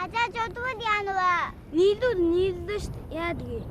Хажааж удвал яанва. Нийлдэж шүү дээ. Яа тэгээ.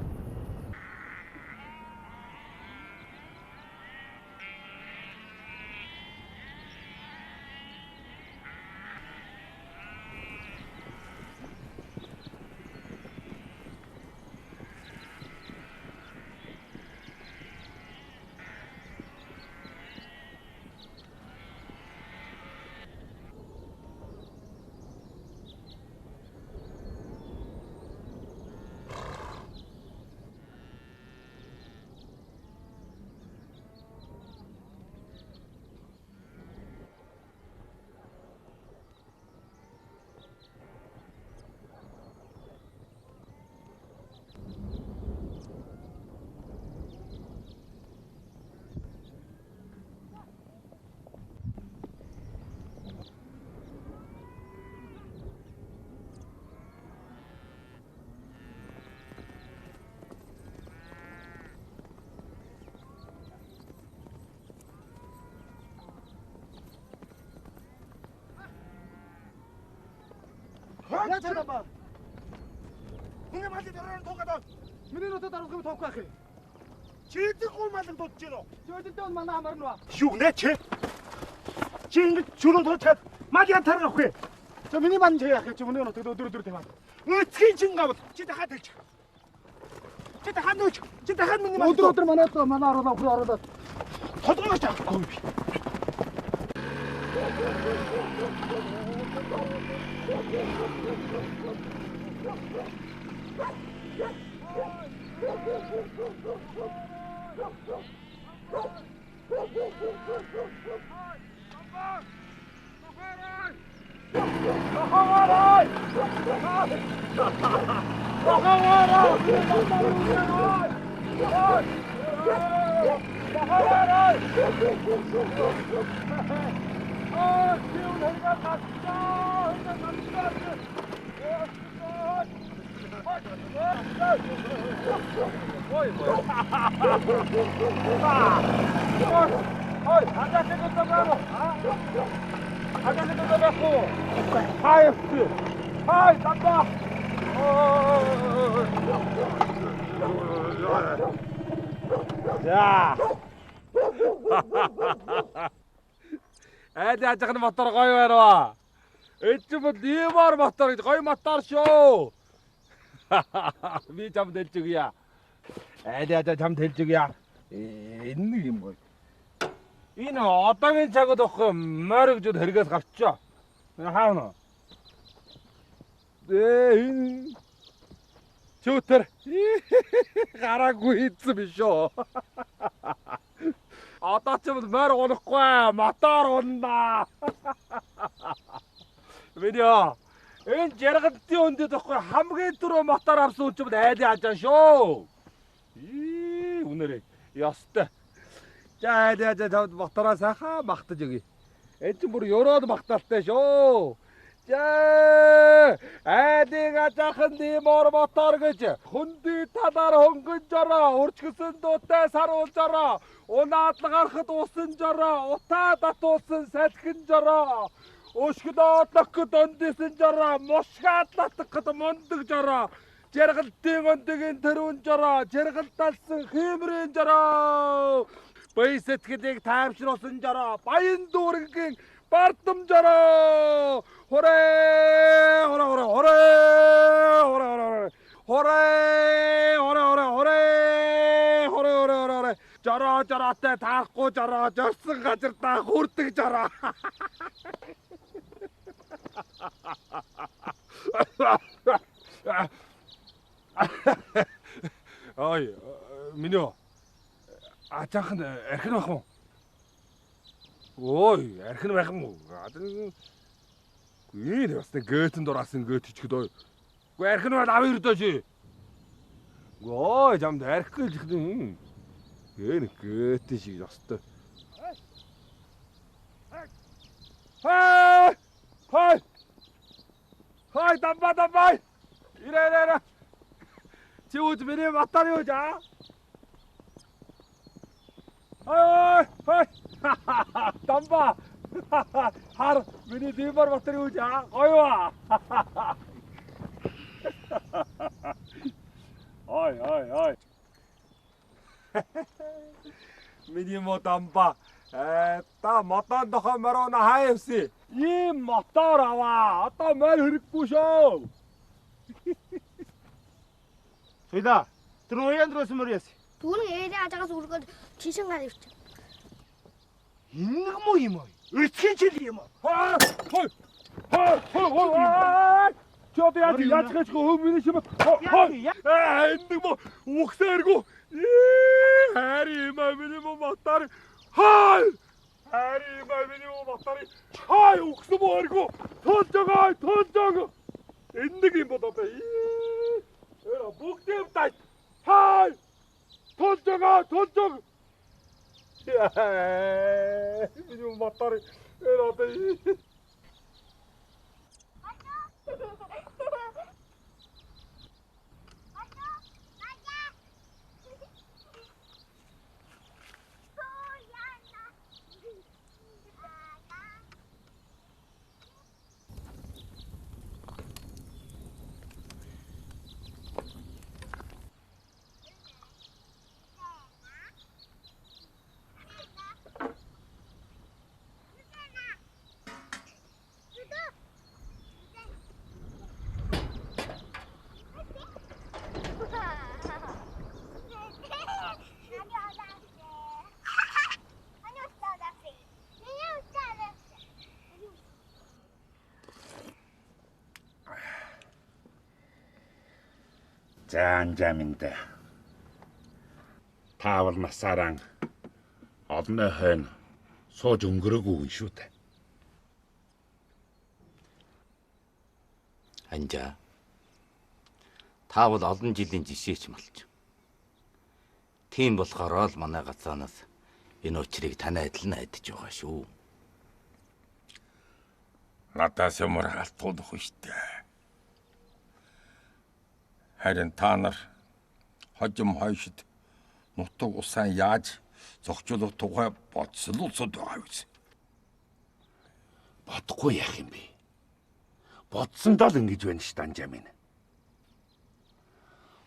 Яачаа ба. Хүний малын дөрөөр туугаад. Миний нутад арга тоохгүй ах. Чийдэг гол малын дуудаж гинөө. Чийдэлтэй бол манай хамарна ба. Юу нэ чи? Чи ингэ чүрэн туучаад мал яа тарах вэ? За миний ман чи яах чи миний нутад өдөр тавиад. Үцгийн чин гавал чи дахиад хэлж. Чи дахиад нөөч. Чи дахиад миний мал. Өдөр манай оруулаа өхөр оруулаад. Тодгооч авахгүй би. За. Айл яжхан мотор гоё байна ба. Эцэбэл лимар мотор гэж гоё мотор шүү. Би чамд хэлж өгье. Айл яжаа чамд хэлж өгье. Энэ нэг юм гоё. Энэ одоогийн цагт авах морь гэж хэрэгээс гарчаа. Хаана? Энэ чөтөр гараагүй хийсэн биш үү? Одоо ч юм морь унахгүй, мотор унаа. Видео. Энэ жаргалтын өндөд авахгүй хамгийн түрүү мотор авсан хүн ч юм айл яажаа шүү. Үнэрээ. Ястай. За айл яажаа тавд мотороо сайхан багтаж өгье. Энэ ч бүр ёроод багтаалтай шүү. За айдыг ажаахан димор мотор гэж хөндөй талаар хөнгөн жороо урчгсан дуутай саруулж жороо унаадлаг гарахад усан жороо утаа татуулсан салхин жороо өшгөлөө лөхөд өндөөсөн жороо мушгаад латгахад мундаг жороо жаргалтын өндгийн төрүүн жороо жаргалталсан хиймрийн жороо бай сэтгэлийг тайвшруулсан жороо баян дүүрэнгийн бардам жороо хоре хоре хоре хоре хоре хоре хоре хоре хоре хоре хоре жороо жороотой таахгүй жороо жорсон газартаа хүрдэг жороо ой минь ачаахан архин байх уу? Ой, архин байх юм уу? Энэ бас нэг гөтөнд дураасан гөт хичгэд ой. Гэхдээ архин бол авъя өрдөө чи. Ой, жамд архих гэж ихнэ. Энэ гөт шиг ёстой. Хай! Хай! Хай дамбай. Ирээ. Чи үз миний мотор юу жаа? Хай! Дамба! Хар миний димар мотор юу жаа? Гоё ба. ой. Миний модамба. Та модон дохоо морона хаявси. Ийм мотор аваа. Одоо морь хэрэггүй шүү. Соёда. Тэр уян дөрөс мөрөөс. Түүний ээлээ ажаагаас үргээд чиншин гар ивч. Энэ нэг муу юм уу? Өсгөн жил юм уу? Хой. Чод яаж гэхгүй хөв миний шиг. Энэ мо ухсааргүй. Хари миний мотор. Хай! Хари миний мотор. Хай ухсан бооргүй. Тулжгаа. Энэ нэг юм бодоо. Бүгдээ тай. Хай! Тулжгаа. Миний мотор. Одоо Заанжаминда. Таавал насаараа олны хойно сууж өнгөрөөгүй хүн шүү дээ. Анжаа. Таавал олон жилийн жишээч малч. Тийм болохоор л манай гацаанаас энэ учрыг танай адил найдаж байгаа шүү. Надаас ямар халтуулах вэ штэ. Харин та нар хожим хойшид нутаг усаа яаж зохицуулах тухай бодсолцод байгаа биз. Бодохгүй яах юм бэ? Бодсондоо л ингэж байна ш Данжамин.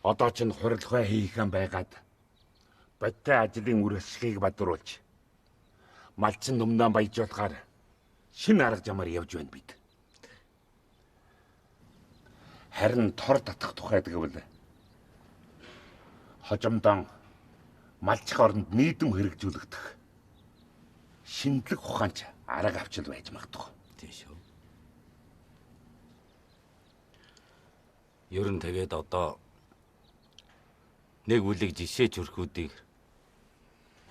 Одоо ч хуралхай хийхэн байгаад бодтой ажлын үр ашгийг бадруулж малчин numдан баяжуулахаар шинэ арга замаар явж байна бид. Харин тор татах тухайд гэвэл хожимдон малчих оронд нийдэм хэрэгжүүлэгдэх шинэлэг ухаанч арга авчил байж магадгүй. Тийм шүү. Ер нь тэгээд одоо нэг бүлэг жишээч өрхүүдийг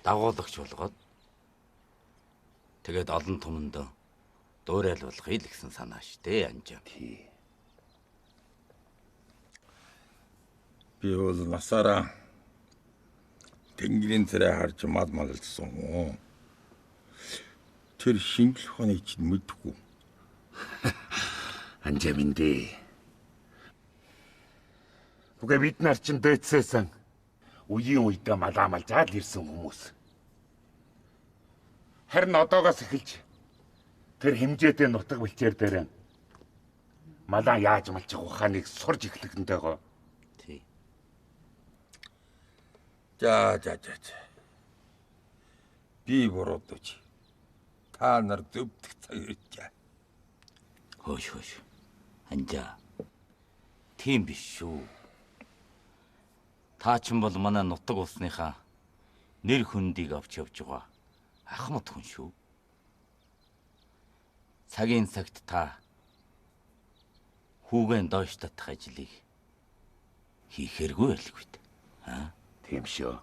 дагуулагч болгоод тэгээд олон түмэнд дуурайлуулахыг л гэсэн санаа штэ Анжаа. Тий. Би бол насаараа тэнгэрийн царай харж малцсан уу. Тэр шинжлэх ухааны чинь мэдгүй. Анжаминдээ. Уг бид нар чинь дээдсээсэн үеийн үедээ малаа малжаад ирсэн хүмүүс. Харин одоогоос эхэлж тэр хэмжээтэй нутаг бэлчээр дээр малаа яаж малчих ухааныг сурж эхлэхэнтэйгоо. Тий. За. Би буруудаж. Та нар зөвдөх цаг иржээ. Хөөш. Анжаа. Тийм биш шүү. Та ч юм бол манай нутаг улсныхаа нэр хүндийг авч явж байгаа ахмад хүн шүү. Цагийн цагт та хүүгэн доош татах ажлыг хийхэргүй байлгүй дээ. Тийм шүү.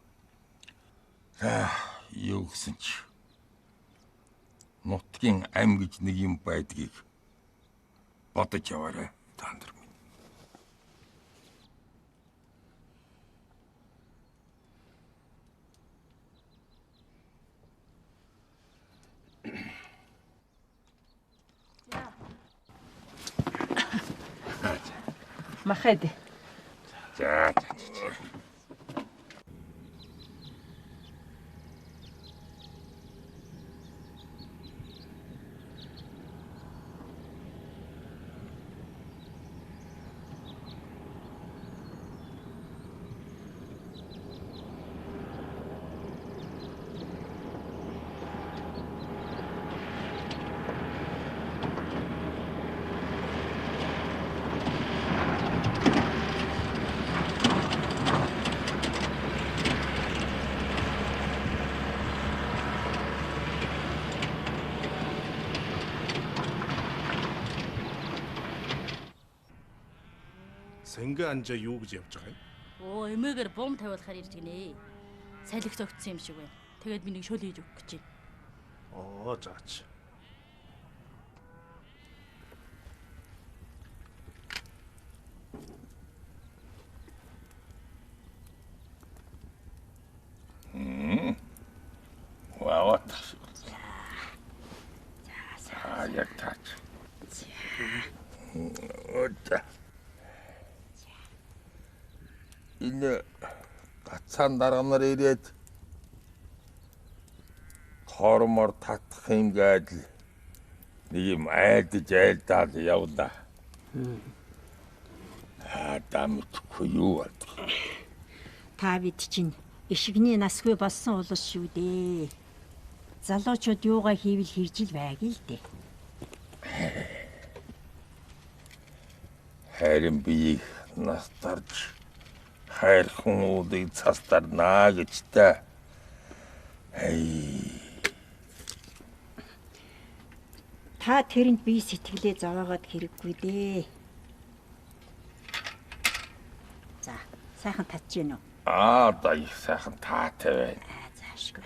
Юу гэсэн ч нутгийн ам гэж нэг юм байдгийг бодож яваарай та нар. Махад. За. Сэнгэ анжаа юу гэж явж байгаа юм? Оо эмээгээр бом тавиулахаар ирж гинэ. Салхи цогцсон юм шиг байна. Тэгээд би нэг шөл хийж өгөх гэж байна. Оо заач. Вау. Яг таач. Өдөө. Энэ гацаан дарга нар ирээд хоормоор татах юм гээд л нэг юм айдаж айлдаад явлаа. Дамтгүй юу вэ? Та бид чинь ишигний насгүй болсон улс шүү дээ. Залуучууд юугаа хийвэл хийж л байг л дээ. Харин би настарч хайрхан уудыг цастарнаа гэж та. Та тэрэнд би сэтгэлээ зовоогоод хэрэггүй дээ. За, сайхан татж гин үү? Да их сайхан таатай байна. За, ашгүй.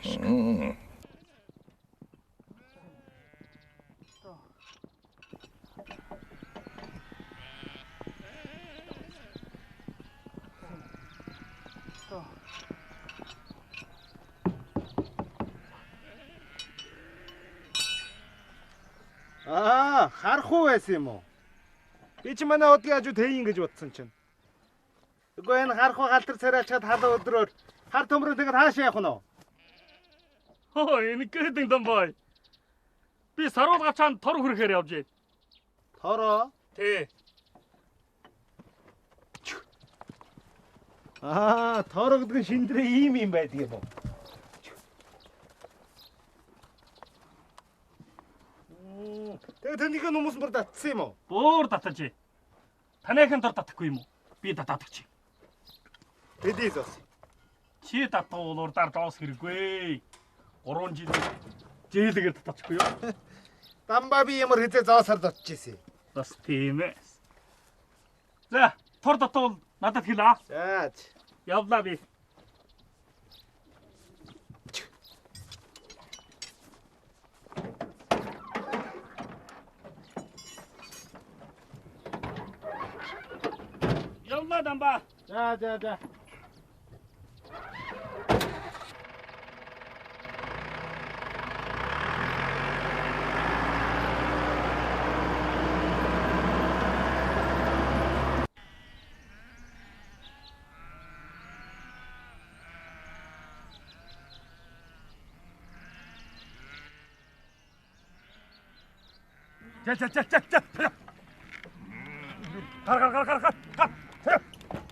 Харах уу байсан юм уу? Би чи манай удгийн хажуу тэйин гэж бодсон чинь. Үгүй энэ харах уу галтар царайчаад халуун өдрөөр хар төмрөө тэгээд хаашаа явах нь? Оо энэ гэдэг юм бай. Би саруулга чанд тор хүрэхээр явж байна. Тороо? Тий. Тороо гэдэг нь шиндрээ ийм юм байдаг юм уу? Тэгээд танийхаа хүмүүс бүр татсан юм уу? Бөөр татаж. Танайхан дор татахгүй юм уу? Би татаадаг чи. Тэдээс бас. Чи татвал урдаар доос хэрэггүй. 3 жил жээлэгээр татчихгүй юу? Дамба би ямар хэзээ зоосаар дутчихжээ. Бас тийм ээ. За, тор татвал надад хэлээ. Заач. Явлаа би. Явлаа дамба. За. За.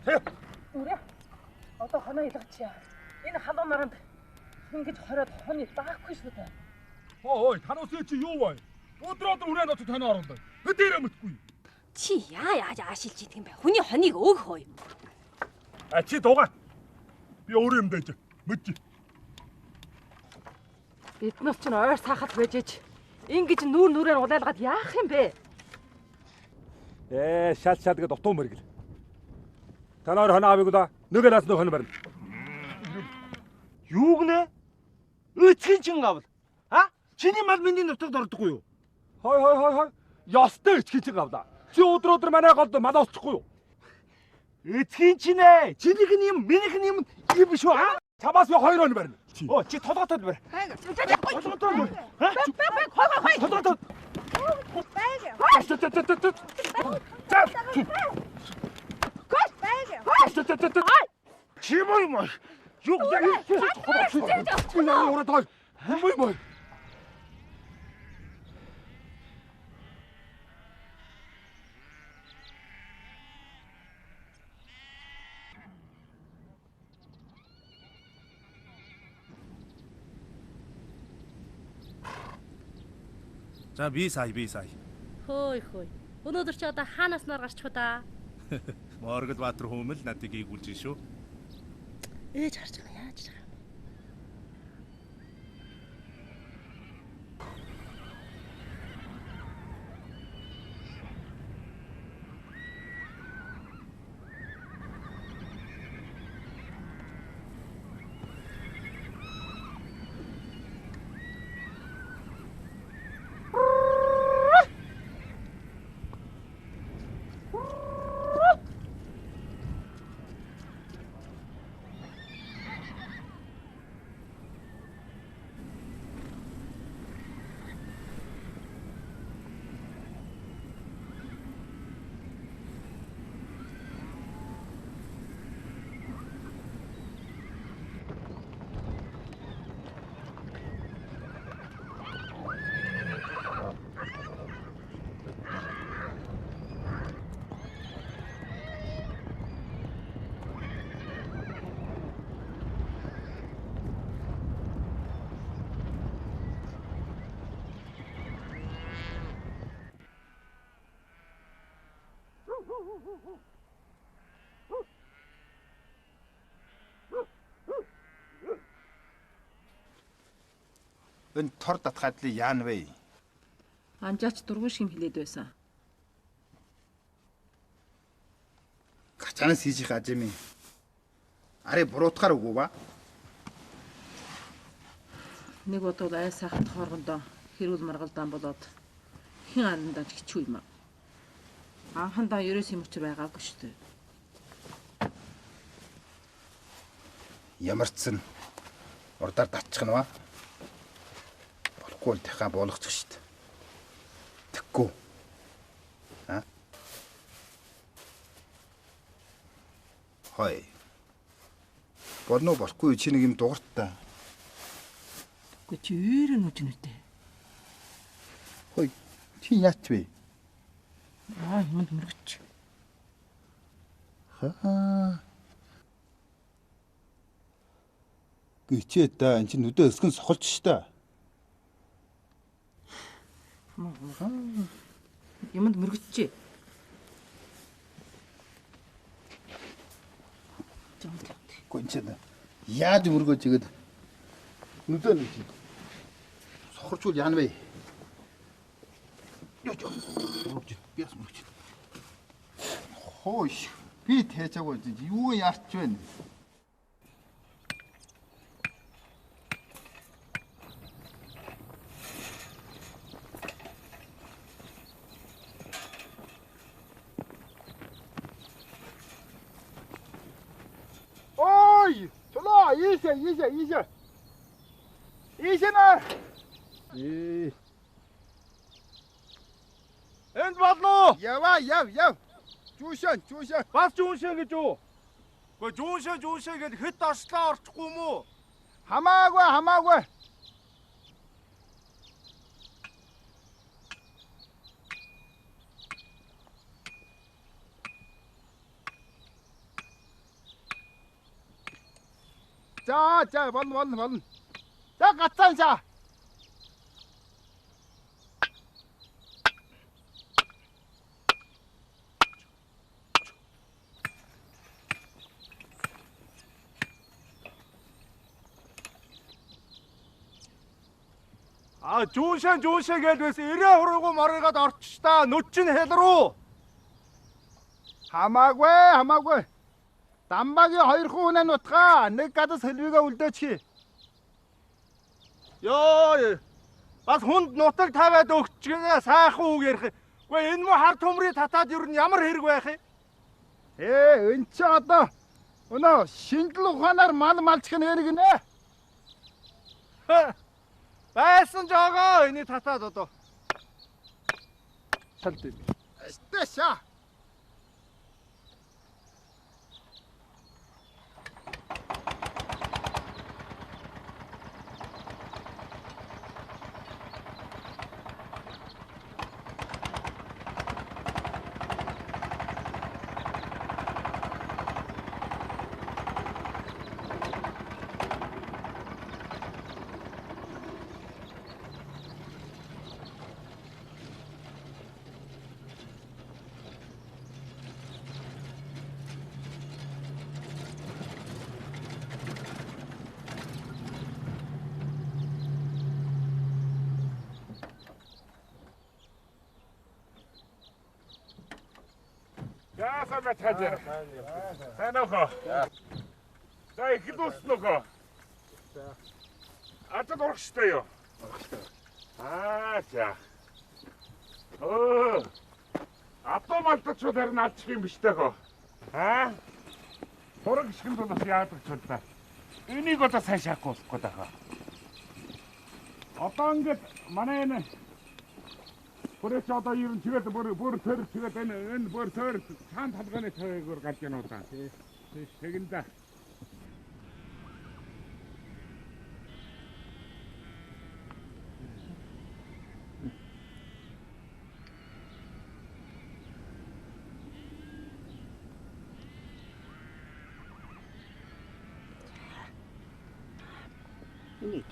Гар. Үрээ. Одоо хоноо илгачаа. Энэ халуун наранд ингэж хороод хоны даахгүй шүү дээ. Ой, танаас чи юу вэ? Өдрөд үрээ нот тань орондоо. Хөдөрөө мэдгүй. Чи яаж аашилж идэх юм бэ? Хүний хоныг өөх хөөе. Чи дуугаа. Би өөрөө юм дэж. Мэд지. Бид нар ч ойр сахад байж ич. Ингэж нүрээр улайлгаад яах юм бэ? Шал гэдэг дутуу мэргэл. Танаар хоноо авыг да. Нэгээс нэг хоноо барина. Юу гэнэ? Өчгийн чин гавл. Чиний мал миний нутагт ордоггүй юу? Хой. Ёстой ичхий чи гавлаа. Чи өдрөөр манай голд мал олчихгүй юу? Эцгийн чинь ээ. Чинийх нь юм, минийх нь юм биш үү? Чамаас би 2 хоноо барина. Чи толготод барь. Толготод барь. Толготод. Чимой мой. Юу гэдэг? Мой. За би сая. Хөөе. Өнөөдөр чи одоо хаанаас нар гарчих вэ да? Моргол Баатар хүмэл надыг ийгүүлж шүү. Ээж харж байгаа яаж байгаа юм. Энэ тор татхаадлыг яана вэ? Анжаач дургүй шиг хэлээд байсан. Гачаанаас хийж их ажим юм. Ари буруутахаар үгүй ба. Нэг бодвол ай сайхан хооргондоо хэрүүл маргалдаан болоод хин арандаа хичүү юм аа. Анхандаа ерөөс юм учир байгаагүй шүү дээ. Ямар ч сан урдаар татчих нь ба. Болохгүй л дахиад буулгачих шүү дээ. Тэггүй. А? Хой. Болно болохгүй чи нэг юм дууртаа. Гэхдээ чи eerэн үжнэтэй. Хой. Чи яач вэ? Юмд мөргөч. Хаа. Гүчээ та эн чинь нүдэ өсгөн сохолч ш та. Юмд мөргөччээ. Гүнчээ. Яаж мөргөөж игээд нүдэ нэг чи. Сохорчул яана вэ? Мөргөж. Би бас мөргөж. Хоош. Би тэжаагүй юу яарч вэ? Ой! Чулаа, ийшээ. Ийшээ. Энд болно уу? Яв. Жүүшэн. Бас жууншаа гэж юу? Гэхдээ жууншаа гэж хэд орчлоо орчихгүй юм уу? Хамаагүй. За, болно. За, гацаанса. Жууншаа гэж байсан 90 хуруугүй моргоод орчих та. Нүд чинь хэл рүү. Хамаагүй. Дамбагийн 2 хүн нутгаа нэг гадас хэлвэгээ үлдээчих. Ёо. Бас хүнд нутаг тавиад өгчгээ сайхан үг ярих. Гэхдээ энэ муу хар төмрийг татаад юу н ямар хэрэг байх юм? Эн чи одоо өнөө шинжлэх ухаанаар малчих нэг нэ. Байсан жоо энийг татаад одоо. Шалт. Стэша. Яасан бэ тажир? Сайн уу? За их дусноо. Атад орох штэ юу? За. Автоматчууд харин алчих юм биш дээ хөө. Хураг гიშгэн бол бас яадаг ч удаа. Энийг одоо сайн шахах болохгүй даа. Одоо ингээд манай энэ бүрээс одоо ер нь тэгээд бүр төр тэгээд энэ бүр төр цаан талгааны тойгоор гарч яана удаа. Тэгэнда. Нэг.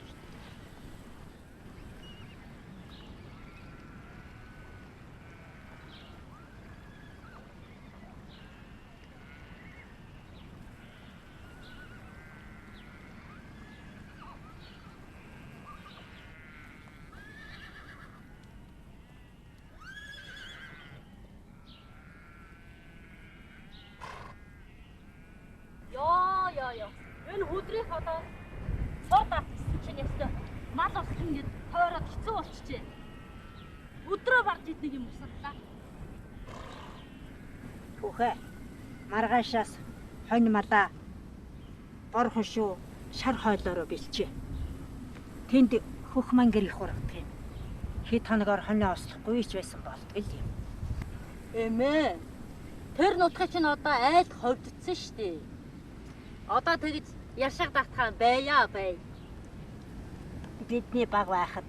Энэ хөдрөх одоо цуудаа гэсэн чинь ястаа мал ус ингэж тойроод хэцүү болчихжээ. Өдрөө барж идэх юм усарлаа. Хүүхэ маргаашаас хонь малаа бор хошуу шар хойлоороо бэлчээ. Тэнд хөх мангар их ургадаг юм. Хэд хоногоор хоньоо ослохгүй ч байсан болтгол юм. Эмээ. Тэр нутгыг чинь одоо айл ховдсон шүү дээ. Одоо тэгж яшиг датхан байя бай. Бидний баг байхад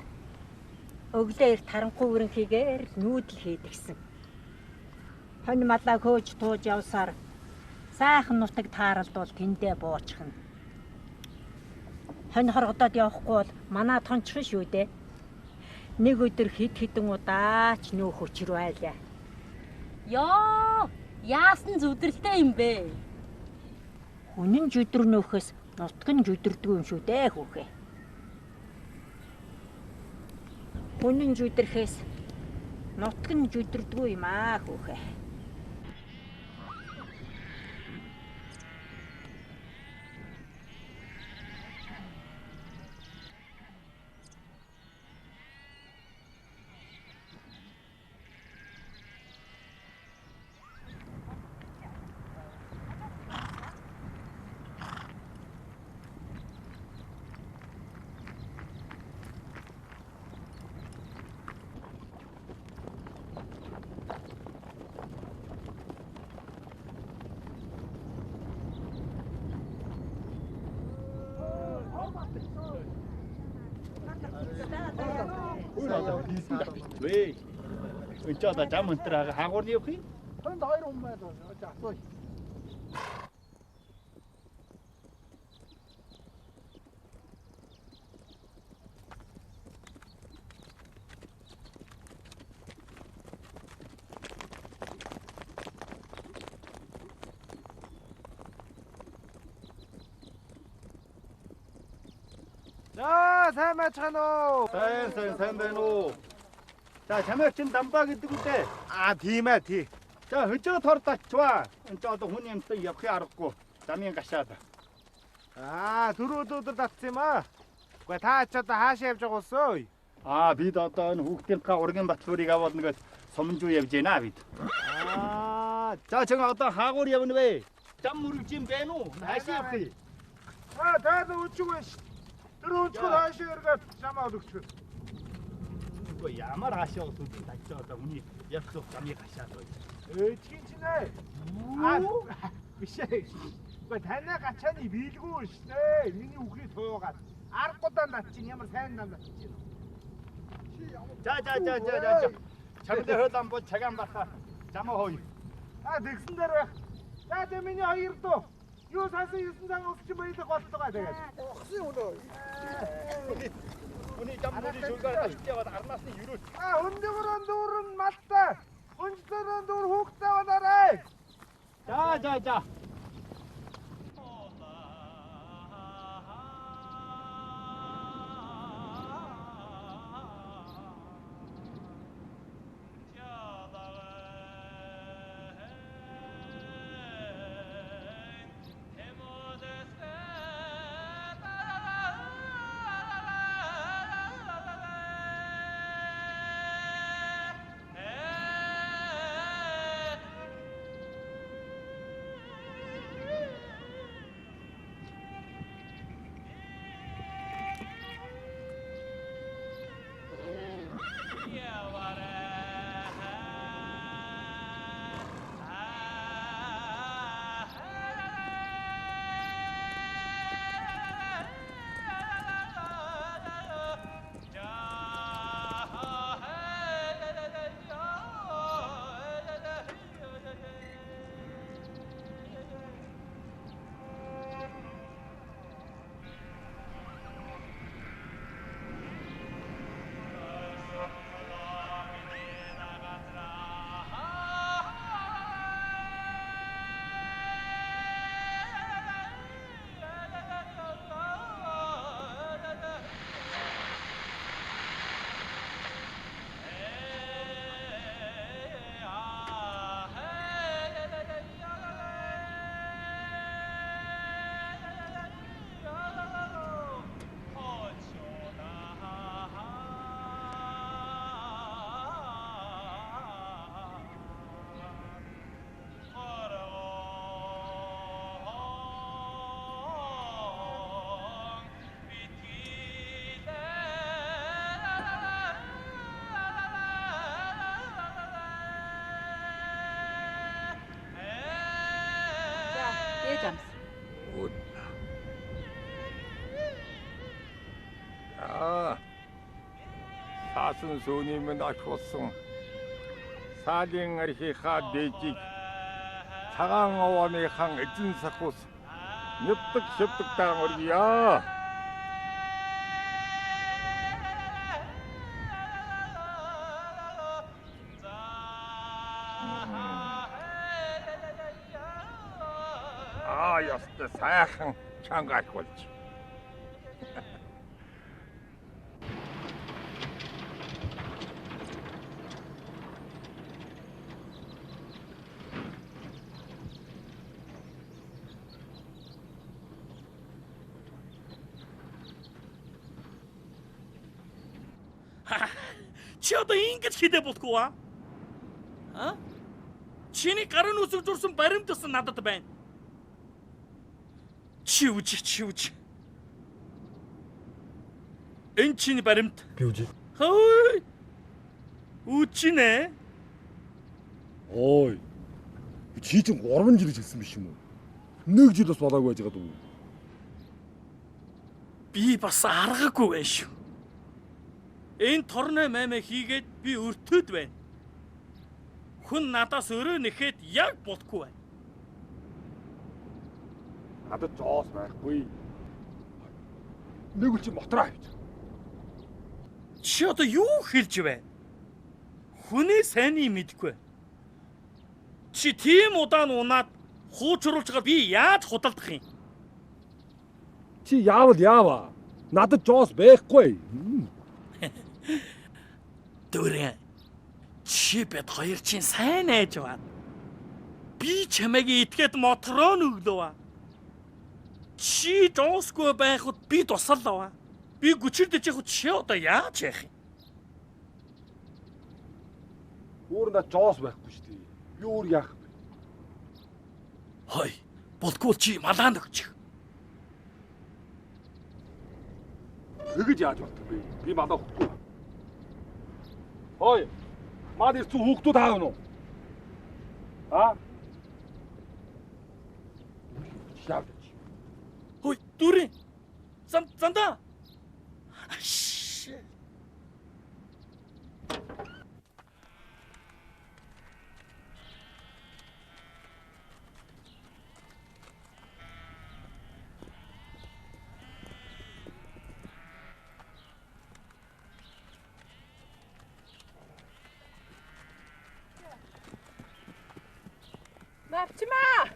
өглөөр таранхуу өрөнхийгээр нүүдэл хийдгсэн. Хонь малаа хөөж тууж явсаар сайхан нутаг тааралдвал тэндээ буучхна. Хонь хоргодоод явахгүй бол манаа тончхон шүү дээ. Нэг өдөр хэд хэдэн удаач нөө хөчрөө айлаа. Ёо, яасан зүдрэлтэй юм бэ? Үнэн жүдэр нөхөс нутг нь жүдэрдгүй юм шүү дээ хүүхэ. Үнэн жүдэрхээс нутг нь жүдэрдгүй юм аа хүүхэ. Вэ. Өчигдөр зам өнтер хаагуурны явах юм. Хонд хоёр хүн байл асууя. За сайн байцгаана уу? Сайн байна уу? За чамайг чин дамбаа гэдэг үдэ. Тийм ээ тий. За хөжөө тор татчваа. Энд ч одоо хүн юмсан явахын аргагүй. Замын гашаад. Түрүү өдөр татсан юм аа. Гэхдээ та ч одоо хаашаа явж байгаа болсоо? Бид одоо энэ хүүхдийнхээ ургийн батлуурыг аваад нэгэд сумжуу явж байна бид. За чанга одоо хаагуур явна вэ? Зам мөрөж юм байна уу? Хаашаа явах юм? Таад үчиг вэ? Тэр өнцгөр хаашаа эргээд замаа өгчөө. Үгүй ямар хаашаа өгсөн тачаа одоо хүний явах замыг хашаад байна. Чин чинээ. Биш ээ. Үгүй танай гачааны биелгүй шүү дээ. Миний үхрийг туугаад аргуудаа нат чинь ямар сайн нам нат чинь. За. Чамд хөл ам бол чаган бата. Замаа хой. Тэгсэн дээр байх. За тэ миний хоёр дуу. Юу сасан 9 цаг өсч баялаг болтойгоо тэгээд. Ухсан өнөө. Уни жаммури шулгаар тачтайгаад арнаас нь юрүүл. Өндөөрөн дүүрэн малтай. Хүнцлөрөн дүүр хүүхдээ болоорой. За. амс. 사슴 손님은 아쉬웠어. 사ling архиха дэжиг цагаан овооны хан эзэн сахус нутдаг шивдэг таан өргөё. Яста сайхан чангаах болж. Чи одоо ингэж хідэ болтгоо аа? А? Чиний гарын үсэг зурсан баримт гэсэн надад байна. Чи үж. Энэ чиний баримт. Би үжи. Хөөй. Үжинэ. Ой. Чи чинь 3 жил хэлсэн биш юм уу? 1 жил бас болоогүй байж байгаа дүү. Би бас аргагүй байна шүү. Энэ торны маймаа хийгээд би өртөд байна. Хүн надаас өрөө нэхэд яг болтгүй байна. Надад жоос байхгүй. Нэг үл чи мотороо авч. Чи одоо юу хэлж байна? Хүний сайныг мэдгүй. Чи тийм удаан унаад хуучруулж байгаа би яаж худалдах юм? Чи яаваа. Надад жоос байхгүй. Дүрэн. Чи бед хоёр чинь сайн найж байна. Би чамайг итгээд мотороо нүглөө. Чи доосгүй байхад би тусаллаа. Би гүчирдэж явах чи одоо яаж яах юм? Өөрөндөө жоос байхгүй шүү дээ. Би өөр яах вэ? Хой, болтгүй чи малаан өгчих. Тэгэж яаж болтго бэ? Би малаа хөхгүй. Хой. Мад ирсэн хүүхдүүд аав нь уу? А? Шав. Хой, дүрэн. Занда. Аш. Навчмаа.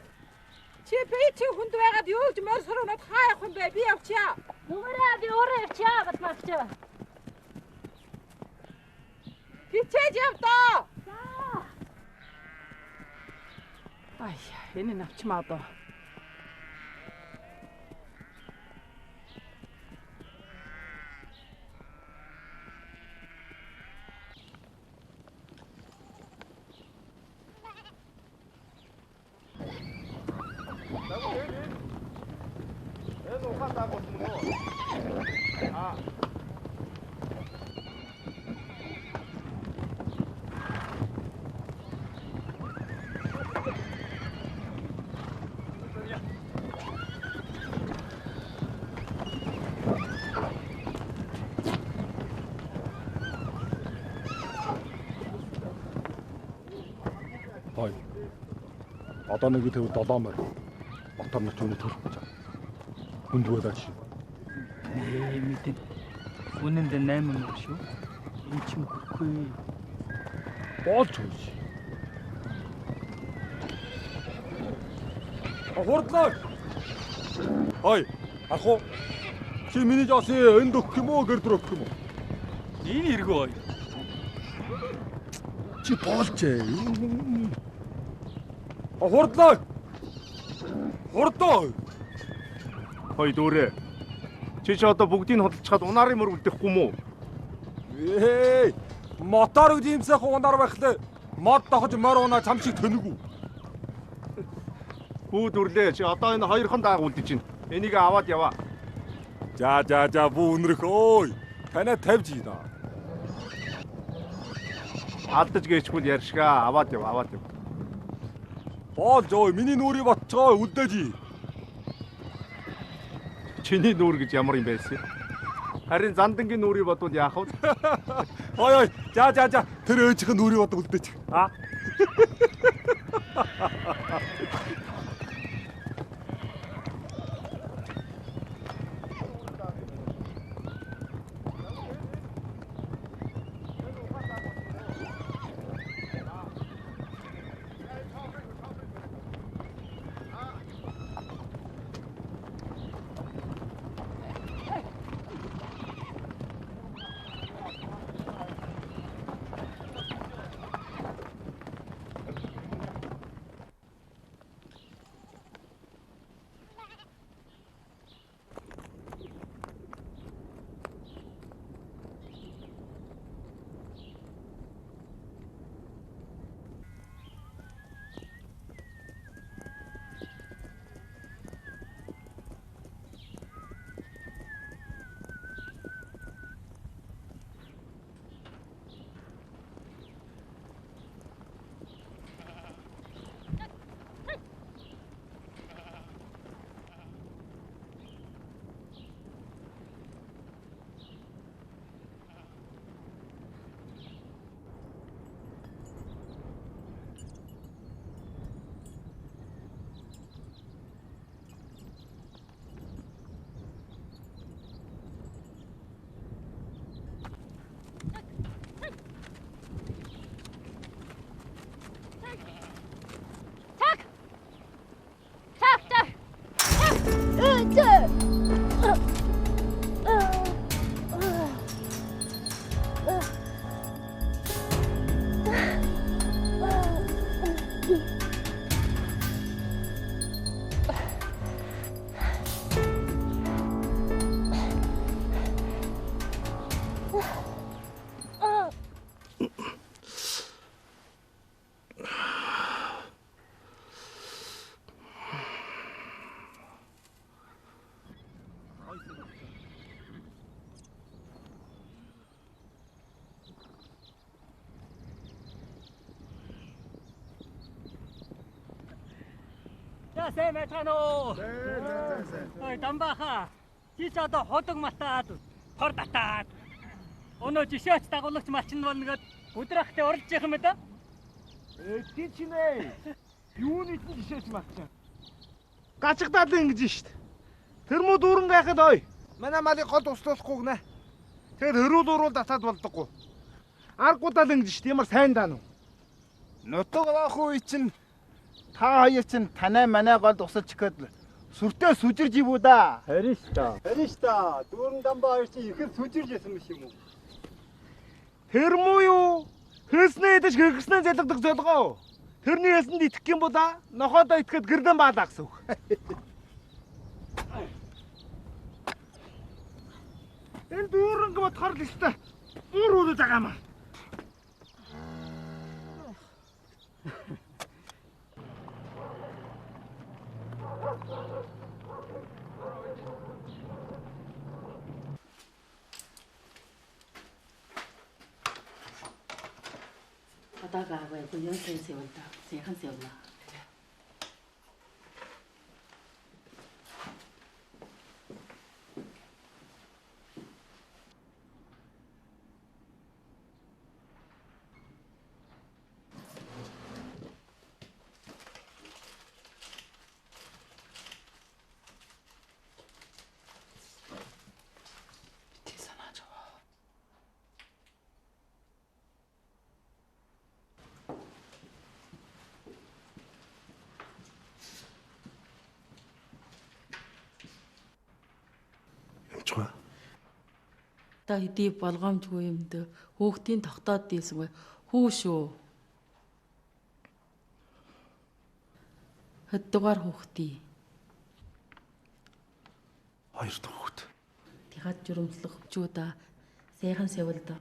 Чи би хүнд байгаад юу гэж мөр сурнаад хаа явах юм бэ? Би явчаа. Нүгээрээ би өөрөө явчаа бат мавчаа. Хичээж явдаа. За. Ай, энэ навчмаа одоо. Хой. Одоо нэг төв 7 мөр. Мотор нь түүний төлөх гэж. Хүнд байлаач. Мэдэн. Үнэнд 8 мөр шүү. Энд ч мөхгүй. Болж хөөж. Хурдлаа. Хой. Аху. Чи миний жоосын энд өгөх юм уу, гэрд өгөх юм уу? Энэ эргөө. Чи болжээ. Хурдлаа. Хурдоо. Хой дүүрээ. Чи одоо бүгдийг хөдөлчихад унаарын мөр үлдэхгүй мүү? Ээ. Мотор гэж юмсах унаар байхлаа. Мод дохож морь унаа чам шиг төнөгүү. Бүү дүрлээ. Чи одоо энэ хоёрхан дааг үлдэж байна. Энийг аваад яваа. За бүү өнрөх ой. Танаа тавьж ийна. Алдаж гээчгүй ярьшгаа аваад яв. Болж ой миний нүрийг ботцоо үлдээж. чиний нүүр гэж ямар юм байсан? Харин зандангийн нүрийг бодвол яах вэ? Ой, за. Тэр ээжийнх нь нүрийг бодог үлдээч. А? Сайн байна уу? Ой, Дамбаха. Чи ч одоо ходог матаад, хор татаад. Өнөө жишээч дагуулагч малчин болно гэд өдрахтэй оролж явах юм да? Тий чинээ. Юуны жишээч малчин? Гажигдаад ингэж шít. Тэр муу дүүрэн гайхад ой. Манай малыг гол услуулахгүй гинэ. Тэгэд хөрүүл татаад болдоггүй. Аргуудаа л ингэж шít. Ямар сайн даа нү. Нутаг авах үе чинь та хоёр чинь танай манай гол тусалж гэхэд сүртээ сүжирж ивүү да. Харин ш та. Дүүрэн Дамбаа хоёр чинь ихээр сүжирж ясан биш юм уу? Тэр муу юу? Хэснээ идэж гэргснээ залгадаг золгоо. Тэрний хэлсэнд итгэх юм бол нохоодоо итгэхэд гэрдэн баалаа гэсэн үг. Энэ дүүрэн бодохоор л өстой. Уур уулж байгаа юм аа. 바다가 왜 그 연세에 세운다. 세한 세웠나. Та хэдий болгоомжгүй юмд хүүхдийн тогтоод дийсгүй хүү шүү. Хэддугаар хүүхдий. 2 дахь хүүхд. Тихад журамслах хөвчүүдэ сайхан севэлд.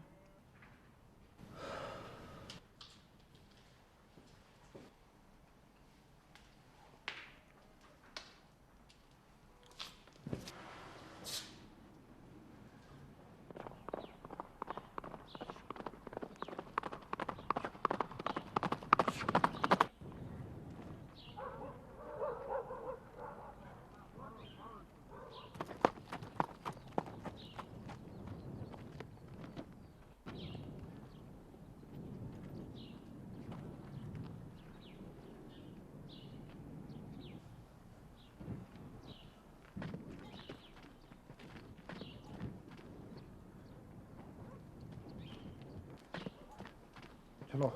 Тэнөө.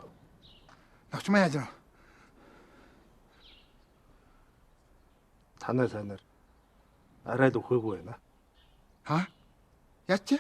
Навчмаа яаж вэ? Танай сайнаар арай л өхөөгүй байна. Хаа? Яач чи?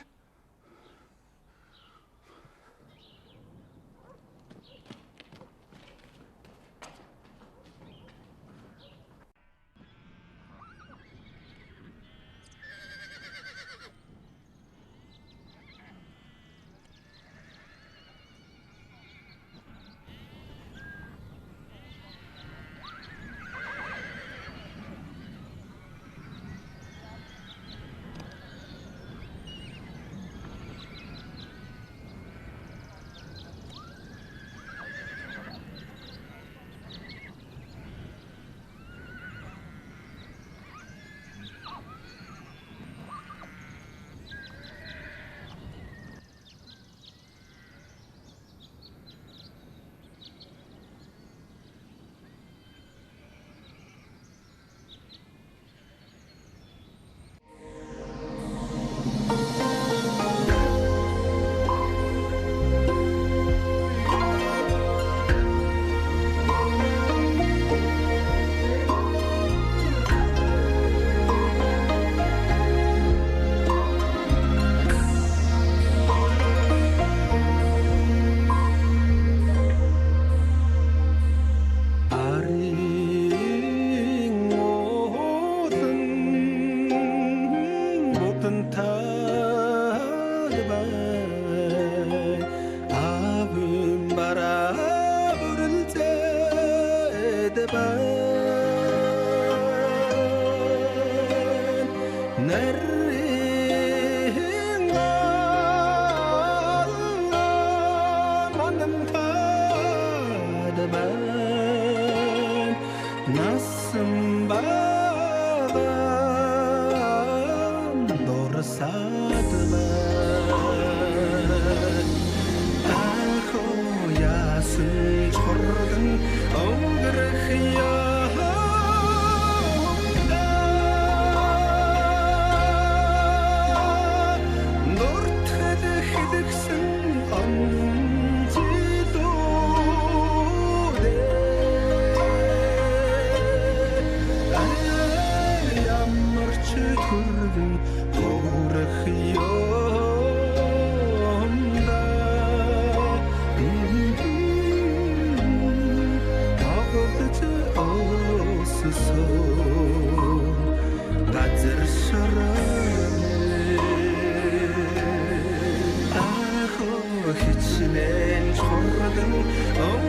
Хичнээн чоргон